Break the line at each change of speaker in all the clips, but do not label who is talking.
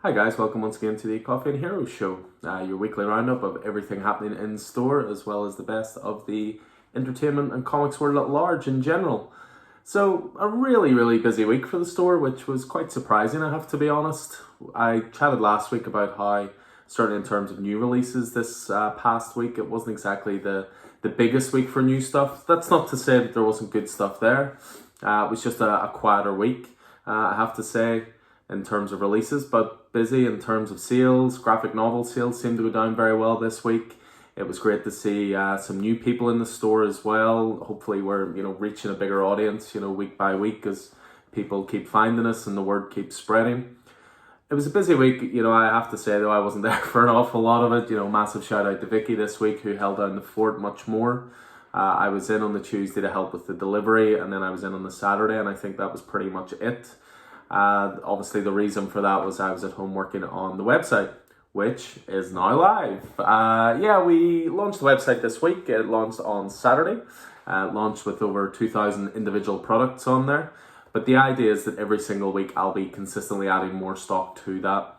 Hi guys, welcome once again to the Coffee and Hero Show, your weekly roundup of everything happening in store as well as the best of the entertainment and comics world at large in general. So a really busy week for the store, which was quite surprising, I have to be honest. I chatted last week about how, certainly in terms of new releases this past week, it wasn't exactly the biggest week for new stuff. That's not to say that there wasn't good stuff there. It was just a quieter week, I have to say, in terms of releases, but busy in terms of sales. Graphic novel sales seemed to go down very well this week. It was great to see some new people in the store as well. Hopefully we're reaching a bigger audience week by week as people keep finding us and the word keeps spreading. It was a busy week, I have to say, though I wasn't there for an awful lot of it. Massive shout out to Vicky this week, who held down the fort much more. I was in on the Tuesday to help with the delivery, and then I was in on the Saturday, and I think that was pretty much it. Obviously, the reason for that was I was at home working on the website, which is now live. We launched the website this week. It launched on Saturday. Launched with over 2,000 individual products on there. But the idea is that every single week I'll be consistently adding more stock to that.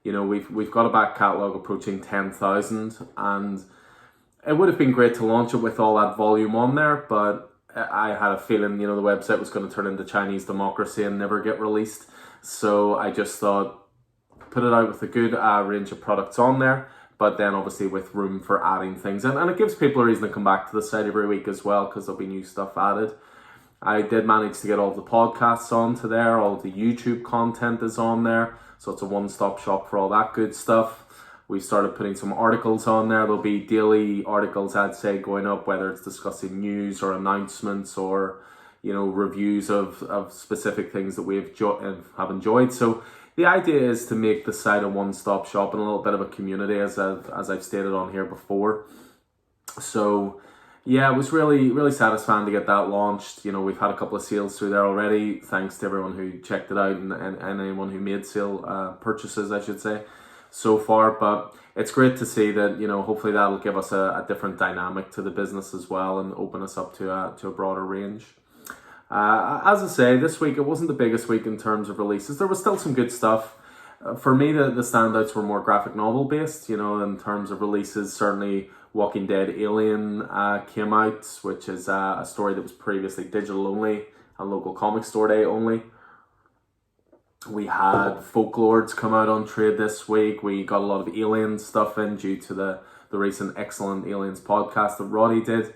We've got a back catalogue approaching 10,000, and it would have been great to launch it with all that volume on there, but I had a feeling, the website was going to turn into Chinese democracy and never get released. So I just thought, put it out with a good range of products on there, but then obviously with room for adding things. And it gives people a reason to come back to the site every week as well, because there'll be new stuff added. I did manage to get all the podcasts onto there. All of the YouTube content is on there. So it's a one-stop shop for all that good stuff. We started putting some articles on there. There'll be daily articles, I'd say, going up, whether it's discussing news or announcements or, reviews of specific things that we have enjoyed. So the idea is to make the site a one-stop shop and a little bit of a community, as I've stated on here before. So yeah, it was really satisfying to get that launched. We've had a couple of sales through there already. Thanks to everyone who checked it out and anyone who made sale purchases, I should say, so far. But it's great to see that, hopefully that'll give us a different dynamic to the business as well and open us up to a broader range. As I say, this week it wasn't the biggest week in terms of releases. There was still some good stuff. For me, the standouts were more graphic novel based, in terms of releases. Certainly Walking Dead Alien came out, which is a story that was previously digital only and local comic store day only. We had Folklords come out on trade this week. We got a lot of Alien stuff in due to the recent excellent Aliens podcast that Roddy did.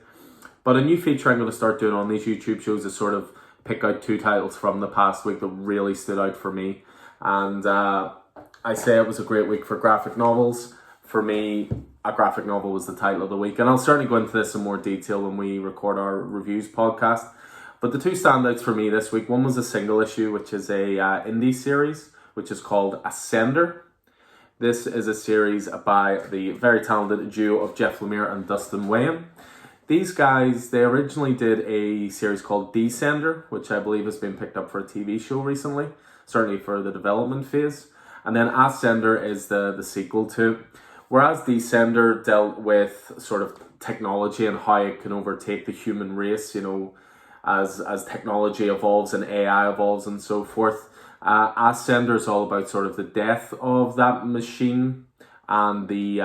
But a new feature I'm going to start doing on these YouTube shows is sort of pick out two titles from the past week that really stood out for me. And I say it was a great week for graphic novels. For me, a graphic novel was the title of the week. And I'll certainly go into this in more detail when we record our reviews podcast. But the two standouts for me this week, one was a single issue, which is a indie series, which is called Ascender. This is a series by the very talented duo of Jeff Lemire and Dustin Wayne. These guys, they originally did a series called Descender, which I believe has been picked up for a TV show recently, certainly for the development phase. And then Ascender is the sequel to it. Whereas Descender dealt with sort of technology and how it can overtake the human race, as technology evolves and AI evolves and so forth. Ascender is all about sort of the death of that machine and the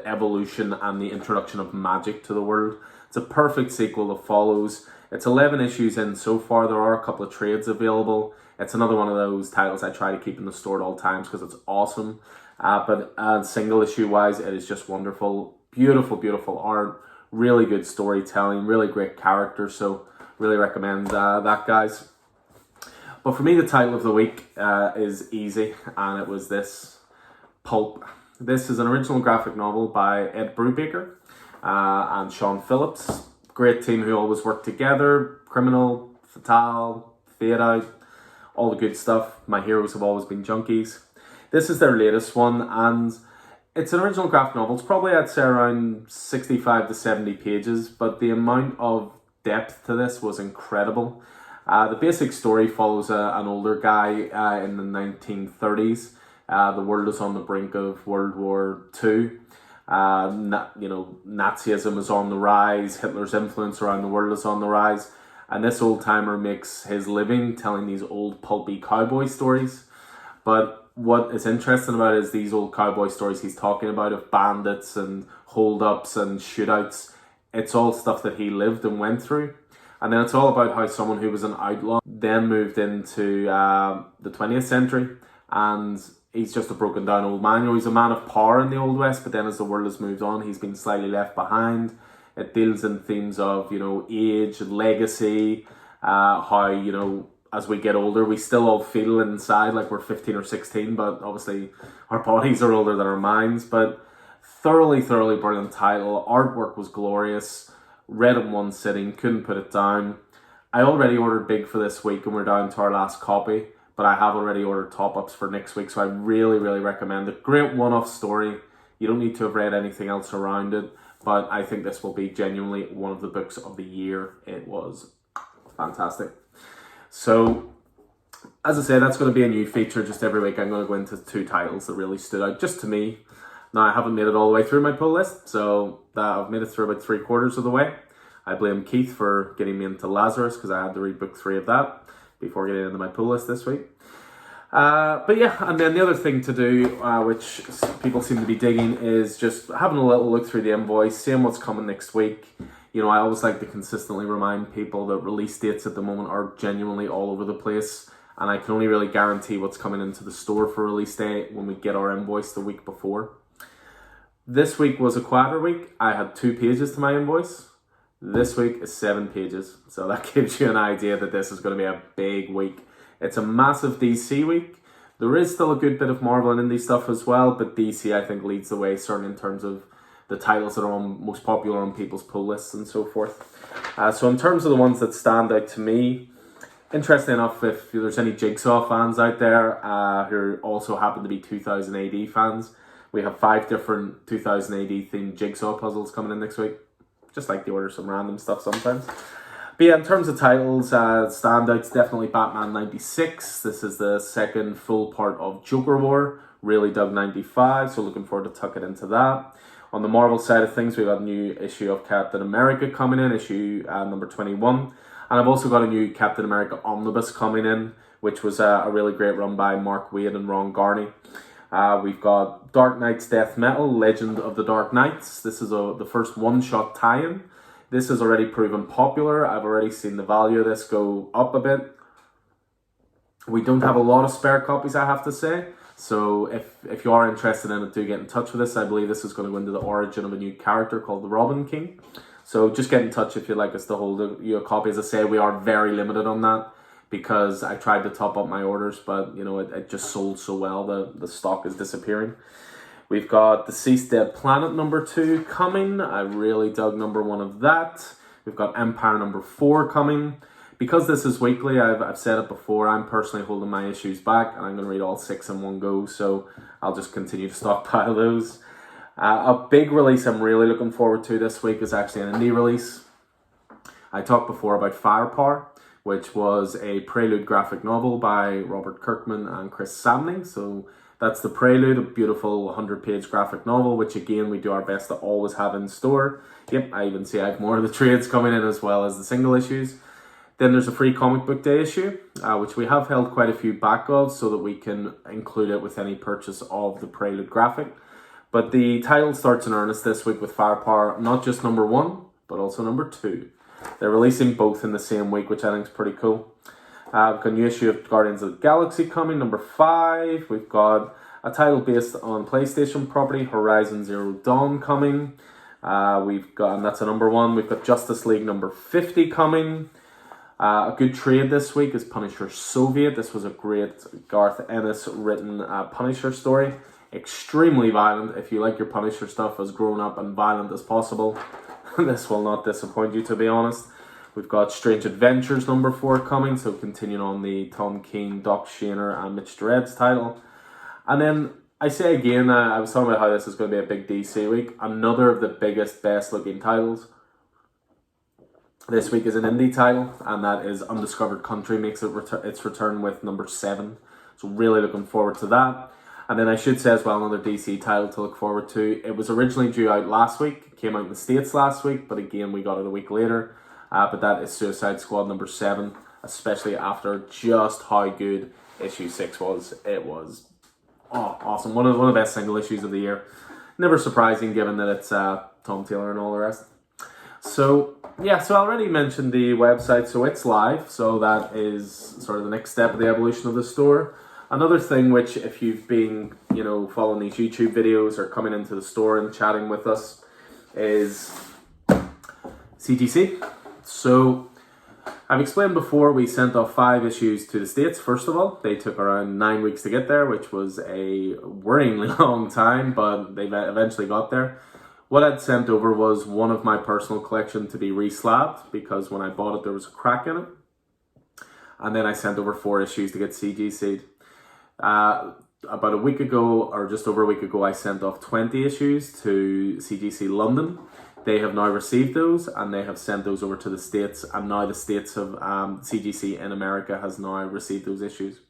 evolution and the introduction of magic to the world. It's a perfect sequel that follows. It's 11 issues in so far. There are a couple of trades available. It's another one of those titles I try to keep in the store at all times because it's awesome. But single issue wise, it is just wonderful. Beautiful art. Really good storytelling. Really great characters. So really recommend that, guys. But for me, the title of the week is easy, and it was this, Pulp. This is an original graphic novel by Ed Brubaker and Sean Phillips. Great team who always work together. Criminal, Fatale, Fade Out, all the good stuff. My heroes have always been junkies. This is their latest one, and it's an original graphic novel. It's probably, I'd say, around 65 to 70 pages, but the amount of depth to this was incredible. The basic story follows an older guy in the 1930s. The world is on the brink of World War II. Nazism is on the rise. Hitler's influence around the world is on the rise. And this old timer makes his living telling these old pulpy cowboy stories. But what is interesting about it is these old cowboy stories he's talking about of bandits and hold-ups and shootouts. It's all stuff that he lived and went through. And then it's all about how someone who was an outlaw then moved into the 20th century, and he's just a broken down old man. You know, he's a man of power in the Old West, but then as the world has moved on, he's been slightly left behind. It deals in themes of, you know, age and legacy, how, you know, as we get older, we still all feel inside like we're 15 or 16, but obviously our bodies are older than our minds. But thoroughly brilliant title. Artwork was glorious. Read it in one sitting, couldn't put it down. I already ordered big for this week and we're down to our last copy, but I have already ordered top-ups for next week, so I really recommend it. Great one-off story. You don't need to have read anything else around it, but I think this will be genuinely one of the books of the year. It was fantastic. So, as I say, that's going to be a new feature. Just every week I'm going to go into 2 titles that really stood out, just to me. Now, I haven't made it all the way through my pull list, so I've made it through about 3/4 of the way. I blame Keith for getting me into Lazarus, because I had to read book 3 of that before getting into my pull list this week. But yeah, and then the other thing to do, which people seem to be digging, is just having a little look through the invoice, seeing what's coming next week. You know, I always like to consistently remind people that release dates at the moment are genuinely all over the place, and I can only really guarantee what's coming into the store for release day when we get our invoice the week before. This week was a quieter week. I had 2 pages to my invoice. This week is 7 pages. So that gives you an idea that this is going to be a big week. It's a massive DC week. There is still a good bit of Marvel and indie stuff as well, but DC I think leads the way, certainly in terms of the titles that are most popular on people's pull lists and so forth. So in terms of the ones that stand out to me, interesting enough, if there's any Jigsaw fans out there who also happen to be 2000 AD fans, we have 5 different 2000 AD themed Jigsaw puzzles coming in next week. Just like to order some random stuff sometimes. But yeah, in terms of titles, standouts, definitely Batman 96. This is the second full part of Joker War. Really dug 95, so looking forward to tucking into that. On the Marvel side of things, we've got a new issue of Captain America coming in, issue number 21. And I've also got a new Captain America Omnibus coming in, which was a really great run by Mark Waid and Ron Garney. We've got Dark Knight's Death Metal, Legend of the Dark Knights. This is the first one-shot tie-in. This has already proven popular. I've already seen the value of this go up a bit. We don't have a lot of spare copies, I have to say. So if you are interested in it, do get in touch with us. I believe this is going to go into the origin of a new character called the Robin King. So just get in touch if you'd like us to hold you a copy. As I say, we are very limited on that, because I tried to top up my orders, but you know it just sold so well that the stock is disappearing. We've got Deceased Dead Planet number 2 coming. I really dug number 1 of that. We've got Empire number 4 coming. Because this is weekly, I've said it before, I'm personally holding my issues back, and I'm going to read all 6 in one go, so I'll just continue to stockpile those. A big release I'm really looking forward to this week is actually an indie release. I talked before about Firepower, which was a prelude graphic novel by Robert Kirkman and Chris Samney. So that's the prelude, a beautiful 100-page graphic novel, which again, we do our best to always have in store. Yep, I even see I have more of the trades coming in as well as the single issues. Then there's a free comic book day issue, which we have held quite a few back of so that we can include it with any purchase of the prelude graphic. But the title starts in earnest this week with Firepower, not just number 1, but also number 2. They're releasing both in the same week, which I think is pretty cool. We've got a new issue of Guardians of the Galaxy coming, number 5. We've got a title based on PlayStation property, Horizon Zero Dawn coming. And that's a number 1. We've got Justice League number 50 coming. A good trade this week is Punisher Soviet. This was a great Garth Ennis written Punisher story. Extremely violent. If you like your Punisher stuff as grown up and violent as possible, this will not disappoint you, to be honest. We've got Strange Adventures number 4 coming, so continuing on the Tom King, Doc Shaner and Mitch Dredd's title. And then I say again, I was talking about how this is going to be a big DC week. Another of the biggest, best looking titles this week is an indie title, and that is Undiscovered Country makes its return with number 7. So really looking forward to that. And then I should say as well, another DC title to look forward to. It was originally due out last week, came out in the States last week, but again, we got it a week later. But that is Suicide Squad number 7, especially after just how good issue 6 was. It was Oh, awesome. One of the best single issues of the year. Never surprising given that it's Tom Taylor and all the rest. So, yeah, so I already mentioned the website, so it's live. So that is sort of the next step of the evolution of the store. Another thing which, if you've been, following these YouTube videos or coming into the store and chatting with us, is CGC. So, I've explained before, we sent off 5 issues to the States, first of all. They took around 9 weeks to get there, which was a worryingly long time, but they eventually got there. What I'd sent over was one of my personal collection to be reslabbed, because when I bought it, there was a crack in it. And then I sent over 4 issues to get CGC'd. About a week ago, or just over a week ago, I sent off 20 issues to CGC London. They have now received those, and they have sent those over to the States, and now the States have, CGC in America has now received those issues.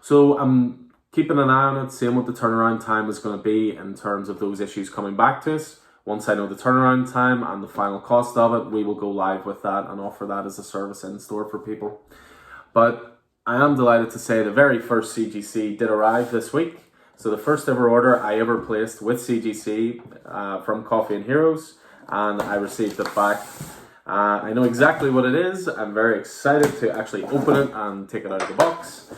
So I'm keeping an eye on it, seeing what the turnaround time is going to be in terms of those issues coming back to us. Once I know the turnaround time and the final cost of it, we will go live with that and offer that as a service in store for people. But I am delighted to say the very first CGC did arrive this week. So the first ever order I ever placed with CGC from Coffee and Heroes, and I received it back. I know exactly what it is. I'm very excited to actually open it and take it out of the box.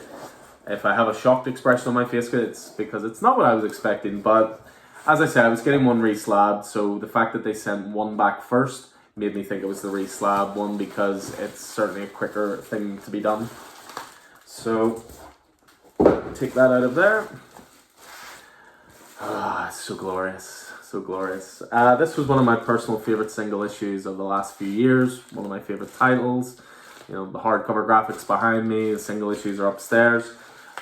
If I have a shocked expression on my face, it's because it's not what I was expecting, but as I said, I was getting one reslabbed, so the fact that they sent one back first made me think it was the reslab one, because it's certainly a quicker thing to be done. So, take that out of there. Ah, it's so glorious, so glorious. This was one of my personal favourite single issues of the last few years, one of my favourite titles. The hardcover graphics behind me, the single issues are upstairs.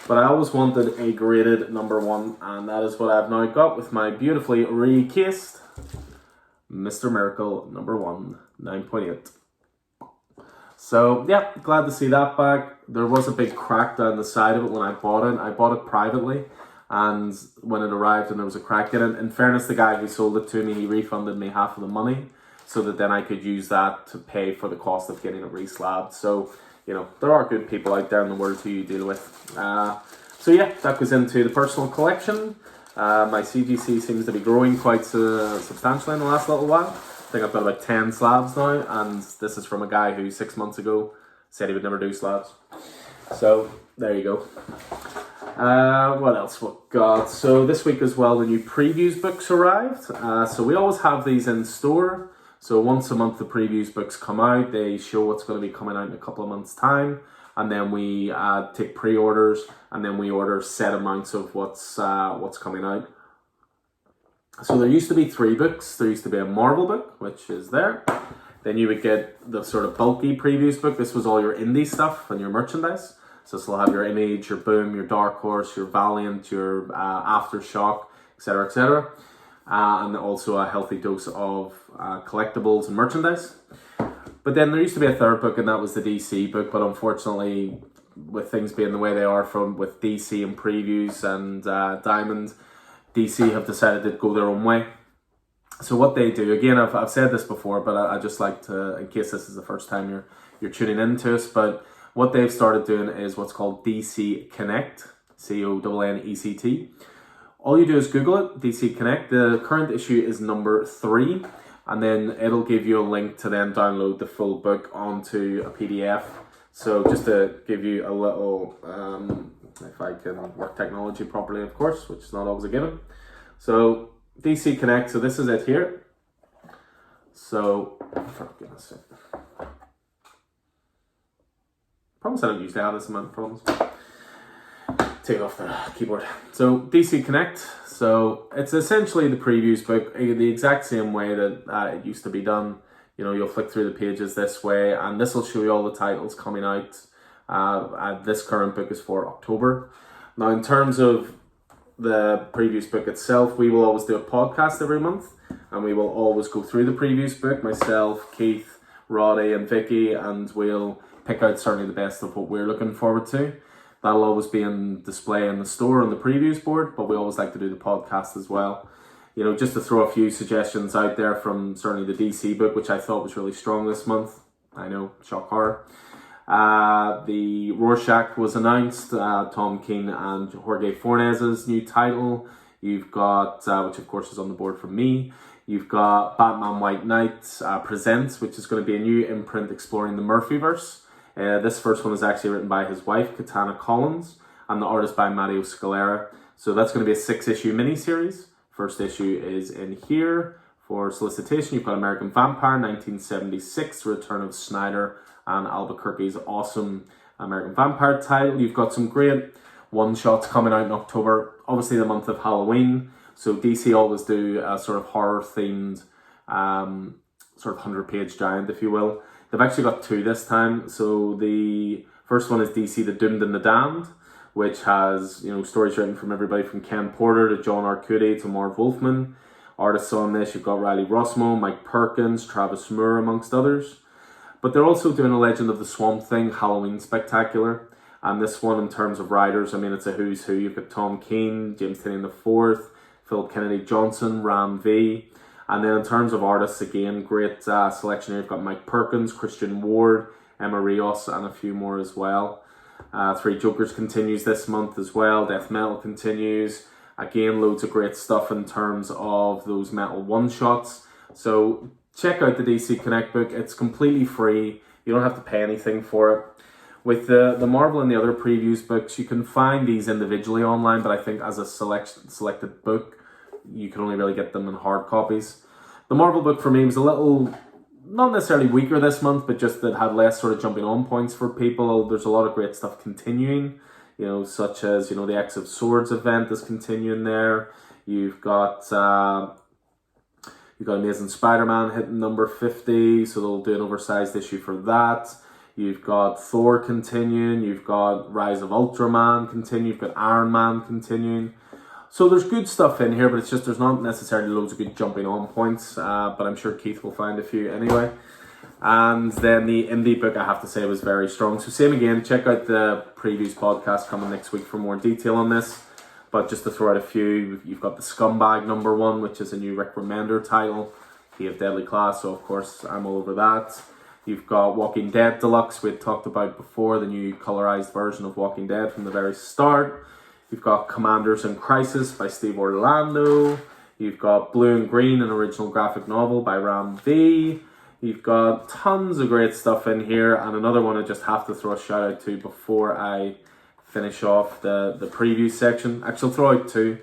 But I always wanted a graded #1, and that is what I've now got with my beautifully recased Mr. Miracle #1, 9.8. So, yeah, glad to see that back. There was a big crack down the side of it when I bought it. I bought it privately, and when it arrived and there was a crack in it, in fairness, the guy who sold it to me, he refunded me half of the money, so that then I could use that to pay for the cost of getting it reslabbed. So, there are good people out there in the world who you deal with. So yeah, that goes into the personal collection. My CGC seems to be growing quite substantially in the last little while. I think I've got about 10 slabs now, and this is from a guy who 6 months ago said he would never do slabs. So there you go. What else we got? So this week as well, the new previews books arrived. So we always have these in store. So once a month the previews books come out, they show what's going to be coming out in a couple of months' time, and then we take pre-orders, and then we order set amounts of what's coming out. So there used to be 3 books. There used to be a Marvel book, which is there. Then you would get the sort of bulky previews book. This was all your indie stuff and your merchandise. So this will have your Image, your Boom, your Dark Horse, your Valiant, your Aftershock, etc., etc. And also a healthy dose of collectibles and merchandise. But then there used to be a 3rd book, and that was the DC book, but unfortunately, with things being the way they are with DC and previews and Diamond, DC have decided to go their own way. So what they do, again, I've said this before, but I just like to, in case this is the first time you're tuning into us, but what they've started doing is what's called DC Connect, CONNECT. All you do is Google it, DC Connect. The current issue is #3, and then it'll give you a link to then download the full book onto a PDF. So just to give you a little, if I can work technology properly, of course, which is not always a given. So DC Connect, so this is it here. So, for goodness sake. Promise I don't usually have this amount of problems. Take off the keyboard. So DC Connect, so it's essentially the previews book, the exact same way that it used to be done. You'll flick through the pages this way, and this will show you all the titles coming out. This current book is for October. Now, in terms of the previews book itself, we will always do a podcast every month, and we will always go through the previews book, myself, Keith, Roddy, and Vicky, and we'll pick out certainly the best of what we're looking forward to. That'll always be on display in the store on the previews board, but we always like to do the podcast as well. Just to throw a few suggestions out there from certainly the DC book, which I thought was really strong this month. I know, shock horror. The Rorschach was announced, Tom King and Jorge Fornes's new title. You've got, which of course is on the board for me, you've got Batman White Knight Presents, which is going to be a new imprint exploring the Murphyverse. This first one is actually written by his wife, Katana Collins, and the artist by Matteo Scalera. So that's going to be a 6-issue miniseries. First issue is in here. For solicitation, you've got American Vampire, 1976, Return of Snyder, and Albuquerque's awesome American Vampire title. You've got some great one-shots coming out in October, obviously the month of Halloween. So DC always do a sort of horror-themed, sort of 100-page giant, if you will. They've actually got 2 this time. So the first one is DC The Doomed and the Damned, which has, stories written from everybody from Ken Porter to John Arcudi to Marv Wolfman. Artists on this, you've got Riley Rossmo, Mike Perkins, Travis Moore, amongst others. But they're also doing a Legend of the Swamp Thing Halloween Spectacular. And this one, in terms of writers, it's a who's who. You've got Tom Keane, James Tynion IV, Philip Kennedy Johnson, Ram V. And then in terms of artists, again, great selection here. You've got Mike Perkins, Christian Ward, Emma Rios, and a few more as well. Three Jokers continues this month as well. Death Metal continues. Again, loads of great stuff in terms of those metal one-shots. So check out the DC Connect book. It's completely free. You don't have to pay anything for it. With the Marvel and the other previews books, you can find these individually online, but I think as a selected book, you can only really get them in hard copies. The Marvel book for me was a little, not necessarily weaker this month, but just that had less sort of jumping on points for people. There's a lot of great stuff continuing. Such as, the X of Swords event is continuing there. You've got Amazing Spider-Man hitting number 50, so they'll do an oversized issue for that. You've got Thor continuing. You've got Rise of Ultraman continuing. You've got Iron Man continuing. So there's good stuff in here, but it's just there's not necessarily loads of good jumping on points, but I'm sure Keith will find a few anyway. And then the indie book, I have to say, was very strong. So same again, check out the previews podcast coming next week for more detail on this. But just to throw out a few, you've got The Scumbag #1, which is a new Rick Remender title. He of Deadly Class, so of course I'm all over that. You've got Walking Dead Deluxe, we had talked about before, the new colorized version of Walking Dead from the very start. You've got Commanders in Crisis by Steve Orlando. You've got Blue and Green, an original graphic novel by Ram V. You've got tons of great stuff in here, and another one I just have to throw a shout out to before I finish off the preview section. Actually, I'll throw out 2.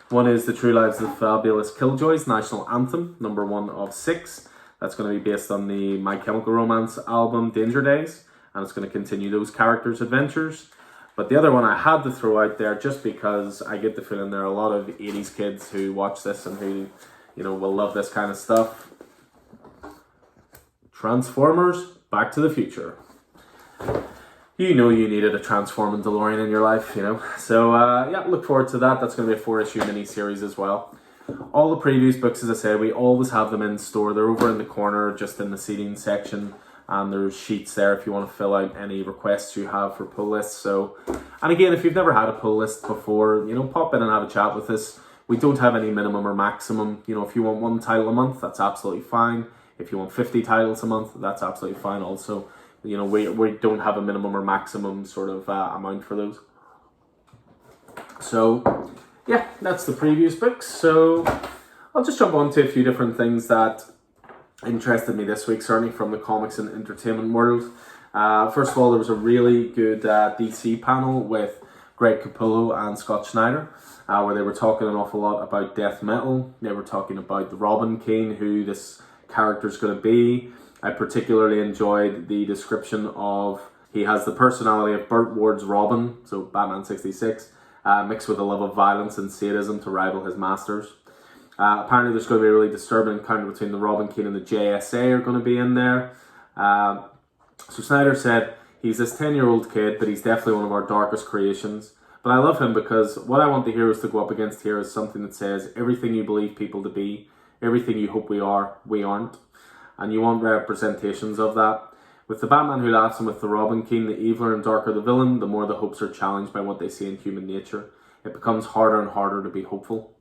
One is The True Lives of the Fabulous Killjoys National Anthem, #1 of 6. That's going to be based on the My Chemical Romance album Danger Days, and it's going to continue those characters' adventures. But the other one I had to throw out there, just because I get the feeling there are a lot of 80s kids who watch this and who, will love this kind of stuff. Transformers Back to the Future. You needed a transforming DeLorean in your life, So, look forward to that. That's going to be a 4-issue mini-series as well. All the previews books, as I said, we always have them in store. They're over in the corner, just in the seating section. And there's sheets there if you want to fill out any requests you have for pull lists. So, and again, if you've never had a pull list before, pop in and have a chat with us. We don't have any minimum or maximum. If you want 1 title a month, that's absolutely fine. If you want 50 titles a month, that's absolutely fine also. We don't have a minimum or maximum sort of amount for those. So, yeah, that's the previews books. So, I'll just jump on to a few different things that interested me this week, certainly from the comics and entertainment world. First of all, there was a really good DC panel with Greg Capullo and Scott Snyder, where they were talking an awful lot about death metal. They were talking about the Robin King, who this character is going to be. I particularly enjoyed the description of he has the personality of Burt Ward's Robin, so Batman 66, mixed with a love of violence and sadism to rival his masters. Apparently there's going to be a really disturbing encounter between the Robin King and the JSA are going to be in there. So Snyder said, he's this 10-year-old kid, but he's definitely one of our darkest creations. But I love him because what I want the heroes to go up against here is something that says, everything you believe people to be, everything you hope we are, we aren't. And you want representations of that. With the Batman Who Laughs and with the Robin King, the eviler and darker the villain, the more the hopes are challenged by what they see in human nature. It becomes harder and harder to be hopeful.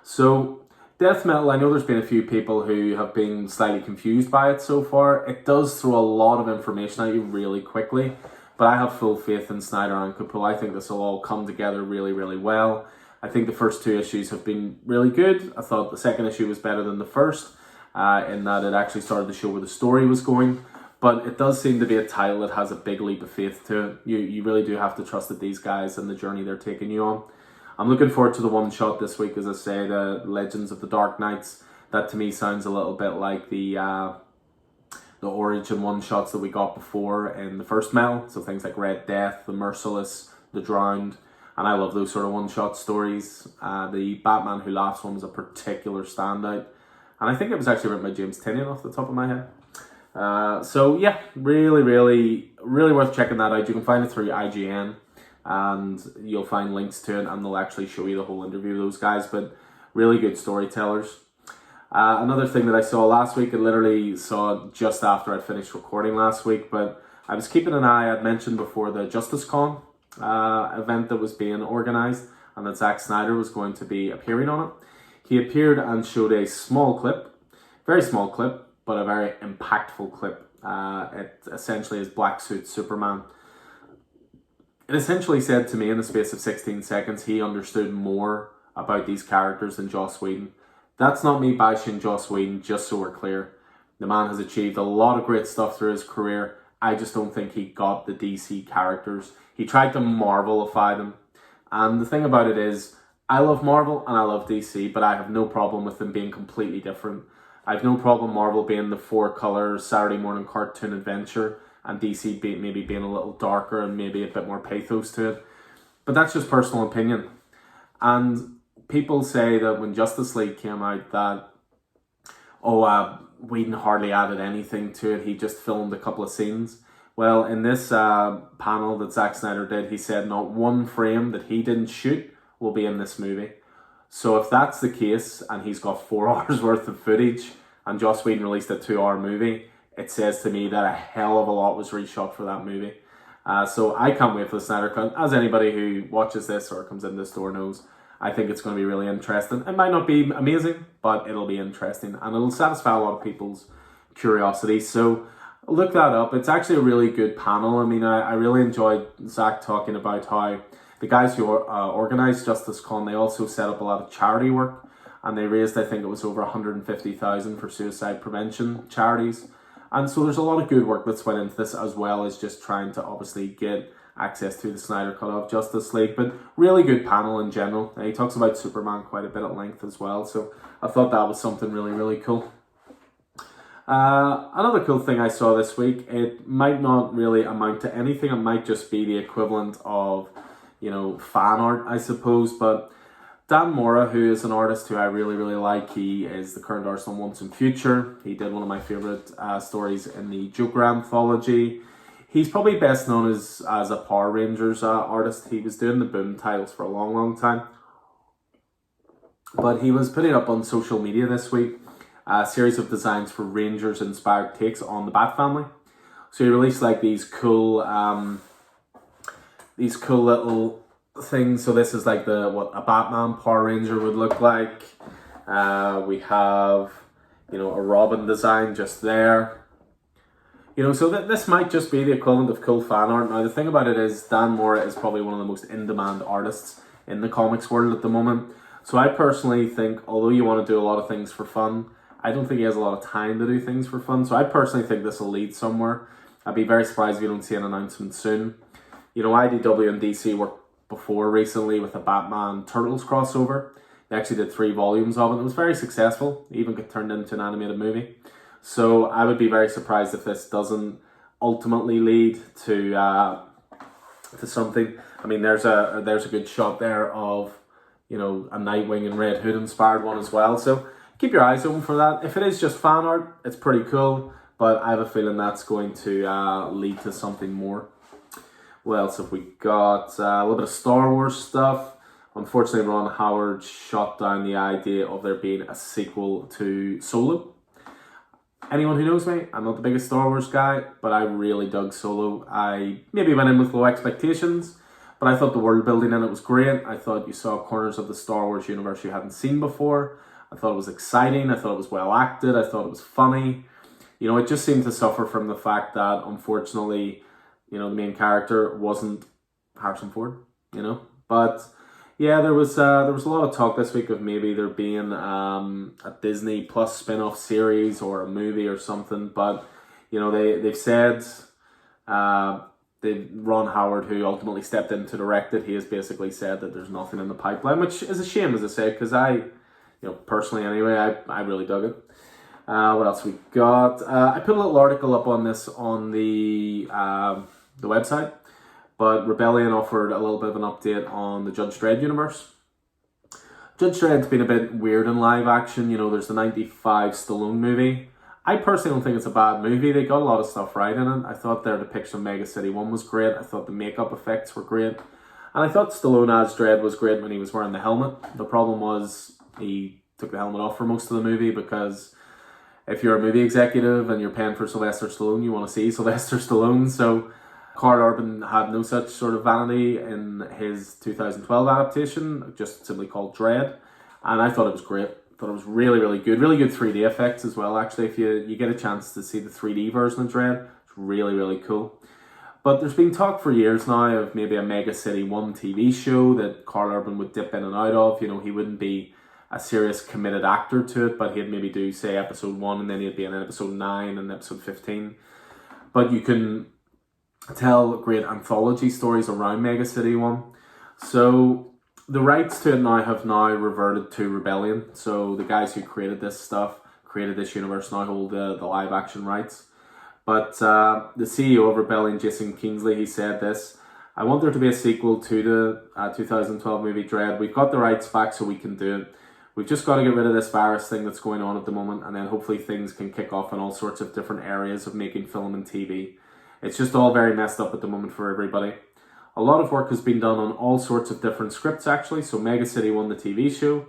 So, Death metal, I know there's been a few people who have been slightly confused by it so far. It does throw a lot of information at you really quickly, but I have full faith in Snyder and Capul. I think this will all come together really, really well. I think the first two issues have been really good. I thought the second issue was better than the first, in that it actually started to show where the story was going. But it does seem to be a title that has a big leap of faith to it. You really do have to trust that these guys and the journey they're taking you on. I'm looking forward to the one shot this week, as I say, the Legends of the Dark Knights. That to me sounds a little bit like the Origin one shots that we got before in the first metal. So things like Red Death, The Merciless, The Drowned. And I love those sort of one-shot stories. The Batman Who Laughs one was a particular standout. And I think it was actually written by James Tynion off the top of my head. So yeah, really, really, really worth checking that out. You can find it through IGN. And you'll find links to it, and they'll actually show you the whole interview of those guys, but really good storytellers. Another thing that I saw last week, I literally saw it just after I'd finished recording last week, but I was keeping an eye. I'd mentioned before the Justice Con event that was being organised, and that Zack Snyder was going to be appearing on it. He appeared and showed a small clip, very small clip, but a very impactful clip. It essentially is Black Suit Superman. It essentially said to me in the space of 16 seconds, he understood more about these characters than Joss Whedon. That's not me bashing Joss Whedon, just so we're clear. The man has achieved a lot of great stuff through his career. I just don't think he got the DC characters. He tried to Marvelify them. And the thing about it is, I love Marvel and I love DC, but I have no problem with them being completely different. I have no problem Marvel being the four-color Saturday morning cartoon adventure, and DC maybe being a little darker and maybe a bit more pathos to it. But that's just personal opinion. And people say that when Justice League came out that, Whedon hardly added anything to it. He just filmed a couple of scenes. Well, in this panel that Zack Snyder did, he said not one frame that he didn't shoot will be in this movie. So if that's the case, and he's got 4 hours worth of footage, and Joss Whedon released a 2-hour movie, it says to me that a hell of a lot was reshot for that movie. So I can't wait for the Snyder Cut. As anybody who watches this or comes in this store knows, I think it's going to be really interesting. It might not be amazing, but it'll be interesting. And it'll satisfy a lot of people's curiosity. So look that up. It's actually a really good panel. I mean, I really enjoyed Zach talking about how the guys who organised Justice Con, they also set up a lot of charity work. And they raised, I think it was over $150,000 for suicide prevention charities. And so there's a lot of good work that's went into this, as well as just trying to obviously get access to the Snyder Cut of Justice League. But really good panel in general. He talks about Superman quite a bit at length as well. So I thought that was something really, really cool. Another cool thing I saw this week, it might not really amount to anything. It might just be the equivalent of, fan art, I suppose. But Dan Mora, who is an artist who I really, really like, he is the current artist on Once and Future. He did one of my favourite stories in the Joker anthology. He's probably best known as a Power Rangers artist. He was doing the Boom titles for a long, long time. But he was putting up on social media this week a series of designs for Rangers-inspired takes on the Bat family. So he released like these cool little things. So this is like what a Batman Power Ranger would look like. We have, a Robin design just there. So this might just be the equivalent of cool fan art. Now, the thing about it is Dan Mora is probably one of the most in-demand artists in the comics world at the moment. So I personally think, although you want to do a lot of things for fun, I don't think he has a lot of time to do things for fun. So I personally think this will lead somewhere. I'd be very surprised if you don't see an announcement soon. IDW and DC worked before recently with a Batman Turtles crossover. They actually did 3 volumes of it. It was very successful. It even got turned into an animated movie. So I would be very surprised if this doesn't ultimately lead to something. I mean, there's a good shot there of a Nightwing and Red Hood inspired one as well. So keep your eyes open for that. If it is just fan art, it's pretty cool. But I have a feeling that's going to lead to something more. What else have we got? A little bit of Star Wars stuff. Unfortunately, Ron Howard shot down the idea of there being a sequel to Solo. Anyone who knows me, I'm not the biggest Star Wars guy, but I really dug Solo. I maybe went in with low expectations, but I thought the world building in it was great. I thought you saw corners of the Star Wars universe you hadn't seen before. I thought it was exciting. I thought it was well acted. I thought it was funny. You know, it just seemed to suffer from the fact that, unfortunately, you know, the main character wasn't Harrison Ford, you know. But yeah, there was a lot of talk this week of maybe there being a Disney Plus spin-off series or a movie or something. But you know, they've said Ron Howard, who ultimately stepped in to direct it, he has basically said that there's nothing in the pipeline, which is a shame, as I say, because personally anyway, I really dug it. What else we got? I put a little article up on this on the website, but Rebellion offered a little bit of an update on the Judge Dredd universe. Judge Dredd's been a bit weird in live action. You know, there's the 95 Stallone movie. I personally don't think it's a bad movie. They got a lot of stuff right in it. I thought their depiction of Mega City 1 was great. I thought the makeup effects were great. And I thought Stallone as Dredd was great when he was wearing the helmet. The problem was he took the helmet off for most of the movie, because if you're a movie executive and you're paying for Sylvester Stallone, you want to see Sylvester Stallone. So Carl Urban had no such sort of vanity in his 2012 adaptation, just simply called Dredd. And I thought it was great. I thought it was really, really good. Really good 3D effects as well, actually. If you get a chance to see the 3D version of Dredd, it's really, really cool. But there's been talk for years now of maybe a Mega City 1 TV show that Carl Urban would dip in and out of. You know, he wouldn't be a serious committed actor to it, but he'd maybe do, say, episode 1, and then he'd be in episode 9 and episode 15. But you can tell great anthology stories around Mega City 1. So the rights to it have now reverted to Rebellion. So the guys who created this stuff, created this universe, now hold the live action rights. But the CEO of Rebellion, Jason Kingsley, he said this: "I want there to be a sequel to the 2012 movie Dredd. We've got the rights back, so we can do it. We've just got to get rid of this virus thing that's going on at the moment, and then hopefully things can kick off in all sorts of different areas of making film and TV. It's just all very messed up at the moment for everybody. A lot of work has been done on all sorts of different scripts, actually. So Mega City 1, the TV show.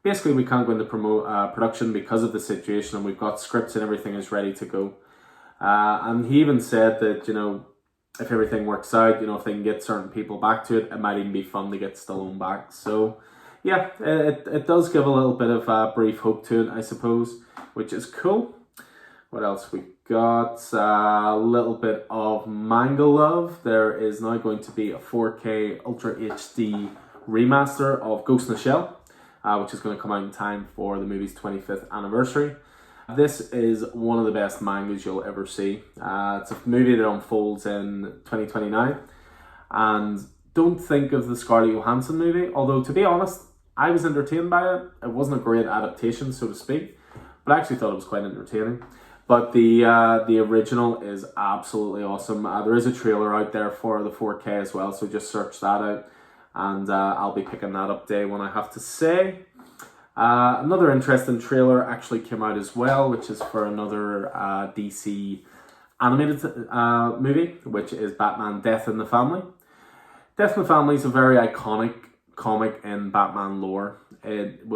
Basically, we can't go into production because of the situation, and we've got scripts and everything is ready to go." And he even said that, you know, if everything works out, you know, if they can get certain people back to it, it might even be fun to get Stallone back. So yeah, it does give a little bit of brief hope to it, I suppose, which is cool. What else we got? A little bit of manga love. There is now going to be a 4K Ultra HD remaster of Ghost in the Shell, which is going to come out in time for the movie's 25th anniversary. This is one of the best mangas you'll ever see. It's a movie that unfolds in 2029. And don't think of the Scarlett Johansson movie, although to be honest, I was entertained by it. It wasn't a great adaptation, so to speak, but I actually thought it was quite entertaining. But the original is absolutely awesome. There is a trailer out there for the 4K as well, so just search that out, and I'll be picking that up day one, I have to say. Another interesting trailer actually came out as well, which is for another DC animated movie, which is Batman Death in the Family. Death in the Family is a very iconic comic in Batman lore. It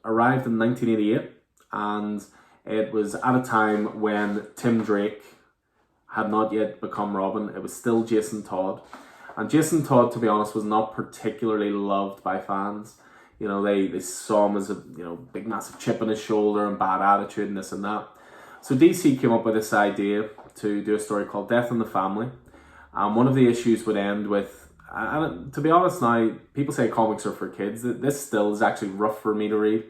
arrived in 1988, and it was at a time when Tim Drake had not yet become Robin. It was still Jason Todd. And Jason Todd, to be honest, was not particularly loved by fans. You know, they saw him as a big massive chip on his shoulder and bad attitude and this and that. So DC came up with this idea to do a story called Death in the Family. And one of the issues would end with, and to be honest now, people say comics are for kids. This still is actually rough for me to read.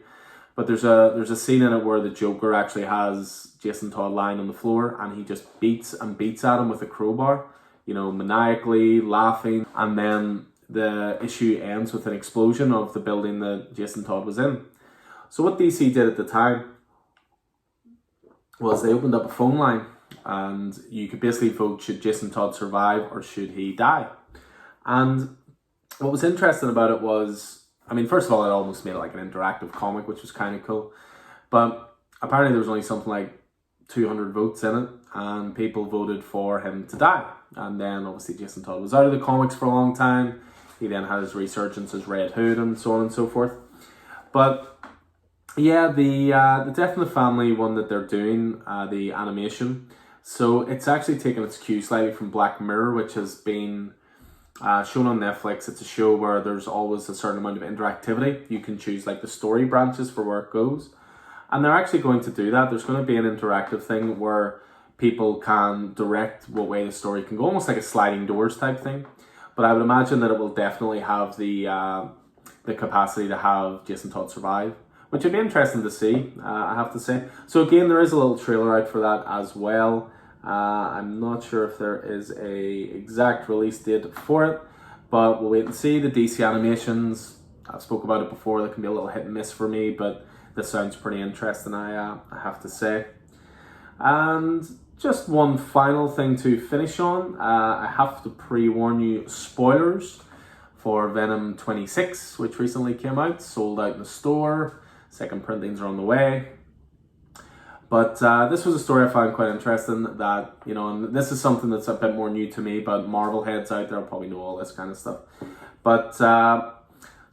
But there's a scene in it where the Joker actually has Jason Todd lying on the floor, and he just beats at him with a crowbar, you know, maniacally, laughing. And then the issue ends with an explosion of the building that Jason Todd was in. So what DC did at the time was they opened up a phone line, and you could basically vote, should Jason Todd survive or should he die? And what was interesting about it was, I mean, first of all, it almost made it like an interactive comic, which was kind of cool. But apparently there was only something like 200 votes in it, and people voted for him to die. And then obviously Jason Todd was out of the comics for a long time. He then had his resurgence as Red Hood and so on and so forth. But yeah, the Death in the Family one that they're doing, the animation. So it's actually taken its cue slightly from Black Mirror, which has been shown on Netflix. It's a show where there's always a certain amount of interactivity. You can choose like the story branches for where it goes. And they're actually going to do that. There's going to be an interactive thing where people can direct what way the story can go, almost like a sliding doors type thing. But I would imagine that it will definitely have the capacity to have Jason Todd survive, which would be interesting to see, I have to say. So again, there is a little trailer out for that as well. I'm not sure if there is a exact release date for it, but we'll wait and see. The DC animations, I've spoke about it before, that can be a little hit and miss for me, but this sounds pretty interesting, I have to say. And just one final thing to finish on. I have to pre-warn you spoilers for Venom 26, which recently came out, sold out in the store. Second printings are on the way. But this was a story I found quite interesting that, you know, and this is something that's a bit more new to me, but Marvel heads out there probably know all this kind of stuff. But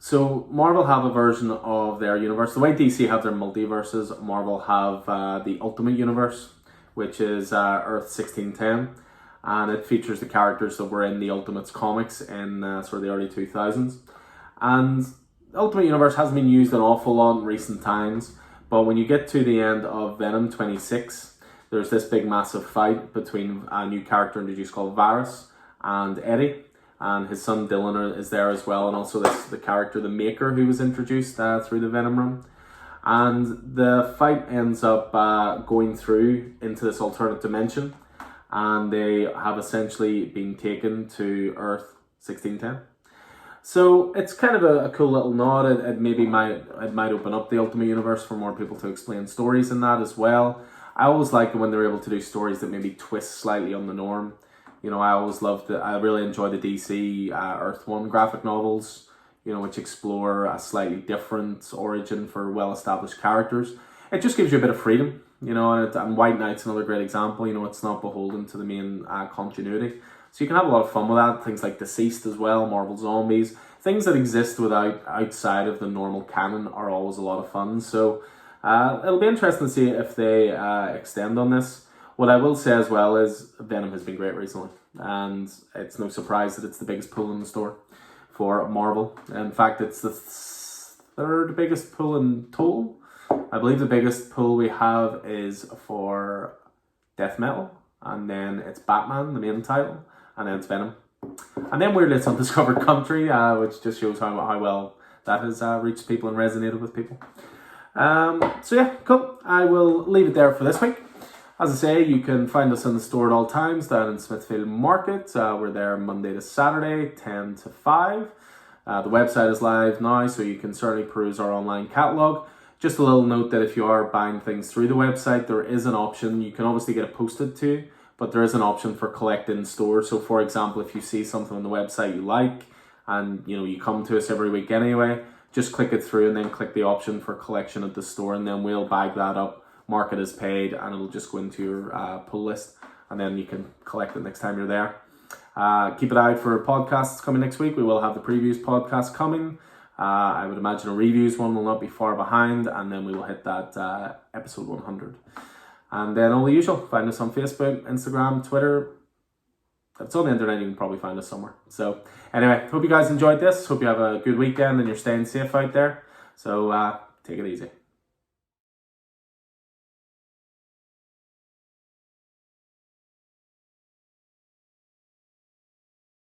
so Marvel have a version of their universe. The way DC have their multiverses, Marvel have the Ultimate Universe, which is Earth 1610. And it features the characters that were in the Ultimates comics in sort of the early 2000s. And Ultimate Universe hasn't been used an awful lot in recent times, but when you get to the end of Venom 26, there's this big massive fight between a new character introduced called Varys and Eddie, and his son Dylan is there as well, and also the character, the Maker, who was introduced through the Venom run. And the fight ends up going through into this alternate dimension, and they have essentially been taken to Earth 1610. So it's kind of a cool little nod. It might open up the Ultimate Universe for more people to explain stories in that as well. I always like it when they're able to do stories that maybe twist slightly on the norm. You know, I really enjoy the DC Earth 1 graphic novels, you know, which explore a slightly different origin for well-established characters. It just gives you a bit of freedom, you know, and White Knight's another great example. You know, it's not beholden to the main continuity. So you can have a lot of fun with that. Things like Deceased as well, Marvel Zombies. Things that exist outside of the normal canon are always a lot of fun. So it'll be interesting to see if they extend on this. What I will say as well is Venom has been great recently. And it's no surprise that it's the biggest pull in the store for Marvel. In fact, it's the third biggest pull in total. I believe the biggest pull we have is for Death Metal. And then it's Batman, the main title. And then it's Venom. And then weirdly it's Undiscovered Country, which just shows how well that has reached people and resonated with people. So yeah, cool. I will leave it there for this week. As I say, you can find us in the store at all times down in Smithfield Market. We're there Monday to Saturday, 10 to 5. The website is live now, so you can certainly peruse our online catalogue. Just a little note that if you are buying things through the website, there is an option. You can obviously get it posted to, but there is an option for collect in store. So for example, if you see something on the website you like, and you know you come to us every week anyway, just click it through and then click the option for collection at the store, and then we'll bag that up, mark it as paid, and it'll just go into your pull list, and then you can collect it next time you're there. Keep an eye out for podcasts coming next week. We will have the previews podcast coming. I would imagine a reviews one will not be far behind, and then we will hit that episode 100. And then all the usual, find us on Facebook, Instagram, Twitter. If it's on the internet, you can probably find us somewhere. So anyway, hope you guys enjoyed this. Hope you have a good weekend and you're staying safe out there. So take it easy.